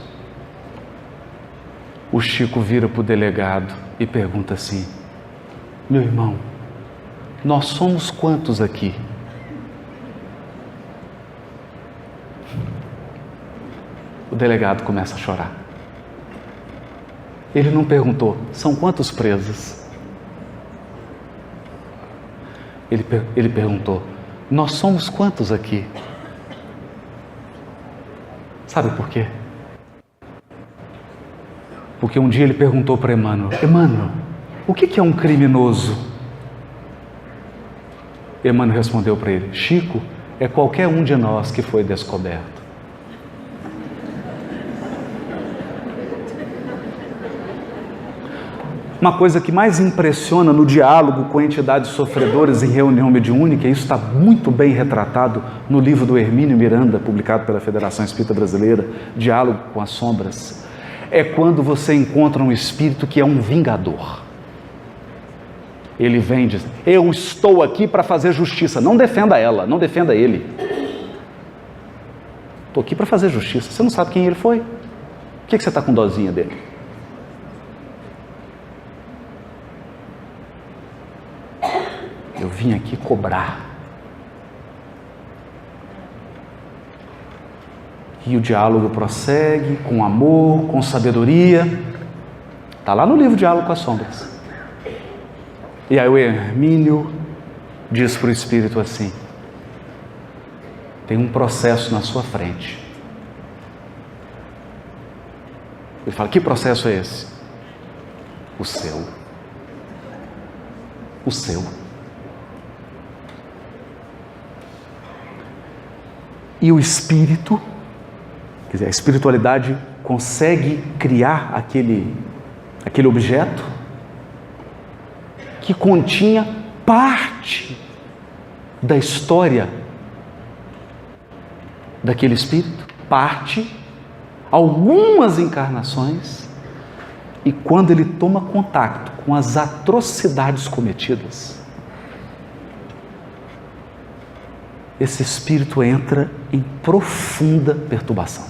O Chico vira para o delegado e pergunta assim: meu irmão, nós somos quantos aqui? O delegado começa a chorar. Ele não perguntou: são quantos presos? Ele perguntou: nós somos quantos aqui? Sabe por quê? Porque um dia ele perguntou para Emmanuel: Emmanuel, o que é um criminoso? Emmanuel respondeu para ele: Chico, é qualquer um de nós que foi descoberto. Uma coisa que mais impressiona no diálogo com entidades sofredoras em reunião mediúnica, e isso está muito bem retratado no livro do Hermínio Miranda, publicado pela Federação Espírita Brasileira, Diálogo com as Sombras, é quando você encontra um espírito que é um vingador. Ele vem e diz: eu estou aqui para fazer justiça. Não defenda ela, não defenda ele. Estou aqui para fazer justiça. Você não sabe quem ele foi? Por que você está com dozinha dele? Eu vim aqui cobrar. E o diálogo prossegue com amor, com sabedoria. Está lá no livro Diálogo com as Sombras. E aí o Hermínio diz para o espírito assim: tem um processo na sua frente. Ele fala: que processo é esse? O seu. O seu. E o espírito, quer dizer, a espiritualidade consegue criar aquele objeto que continha parte da história daquele espírito, algumas encarnações, e quando ele toma contato com as atrocidades cometidas, esse espírito entra em profunda perturbação.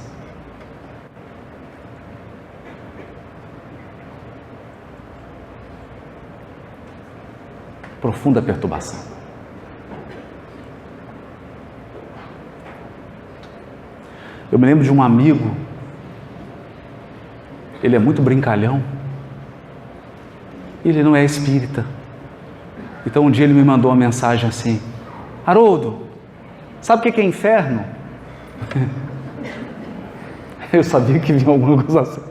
Profunda perturbação. Eu me lembro de um amigo, ele é muito brincalhão, ele não é espírita. Então um dia ele me mandou uma mensagem assim: Haroldo, sabe o que é inferno? Eu sabia que vinha alguma coisa assim.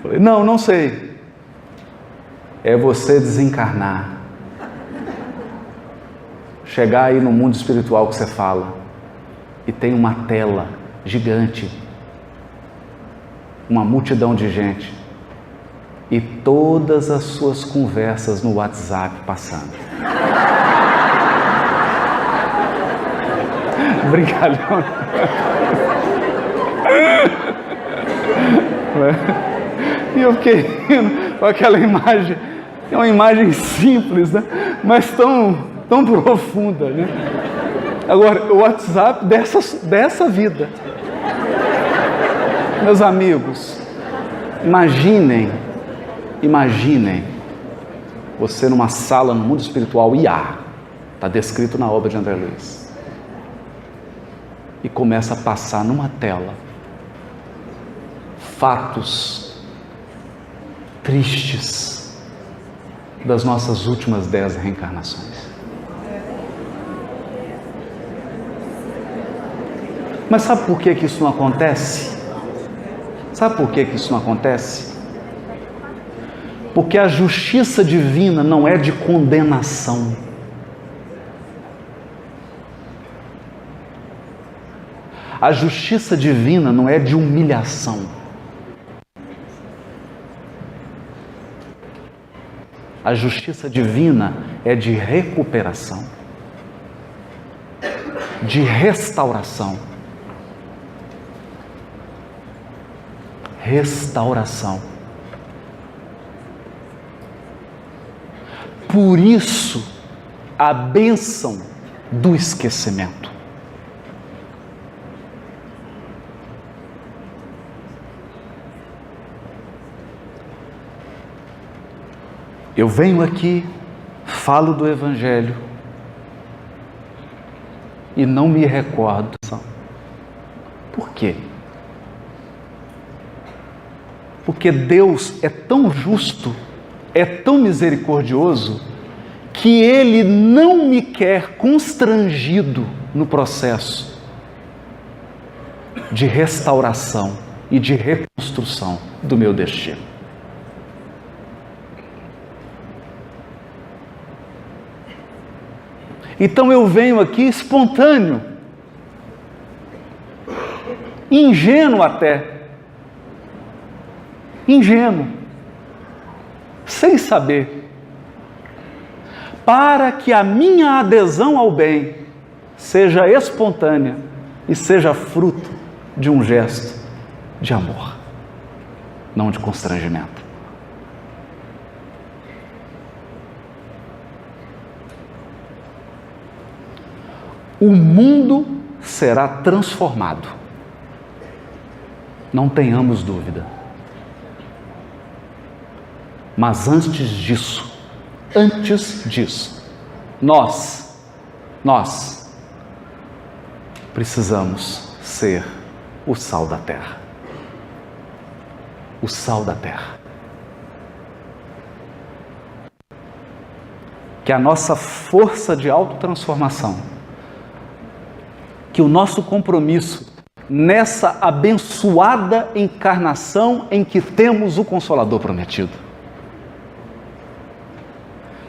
Falei: não sei. É você desencarnar, chegar aí no mundo espiritual que você fala, e tem uma tela gigante, uma multidão de gente, e todas as suas conversas no WhatsApp passando. Brincalhão. E eu fiquei rindo com aquela imagem. É uma imagem simples, né? Mas tão profunda, né? Agora, o WhatsApp dessa vida. Meus amigos, imaginem você numa sala no mundo espiritual IA, está descrito na obra de André Luiz. e começa a passar numa tela fatos tristes das nossas últimas 10 reencarnações. Mas sabe por que isso não acontece? Sabe por que isso não acontece? Porque a justiça divina não é de condenação. A justiça divina não é de humilhação. A justiça divina é de recuperação, de restauração. Restauração. Por isso, a bênção do esquecimento. Eu venho aqui, falo do Evangelho e não me recordo. Por quê? Porque Deus é tão justo, é tão misericordioso, que Ele não me quer constrangido no processo de restauração e de reconstrução do meu destino. Então eu venho aqui espontâneo, ingênuo até, ingênuo, sem saber, para que a minha adesão ao bem seja espontânea e seja fruto de um gesto de amor, não de constrangimento. O mundo será transformado, não tenhamos dúvida. Mas antes disso, nós precisamos ser o sal da terra. O sal da terra. Que a nossa força de autotransformação, que o nosso compromisso nessa abençoada encarnação em que temos o Consolador prometido.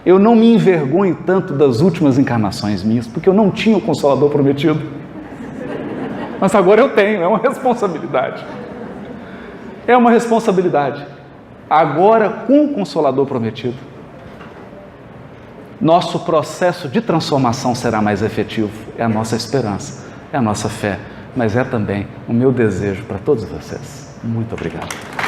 Eu não me envergonho tanto das últimas encarnações minhas, porque eu não tinha o Consolador prometido. Mas agora eu tenho, é uma responsabilidade. É uma responsabilidade. Agora, com o Consolador prometido, nosso processo de transformação será mais efetivo. É a nossa esperança, é a nossa fé, mas é também o meu desejo para todos vocês. Muito obrigado.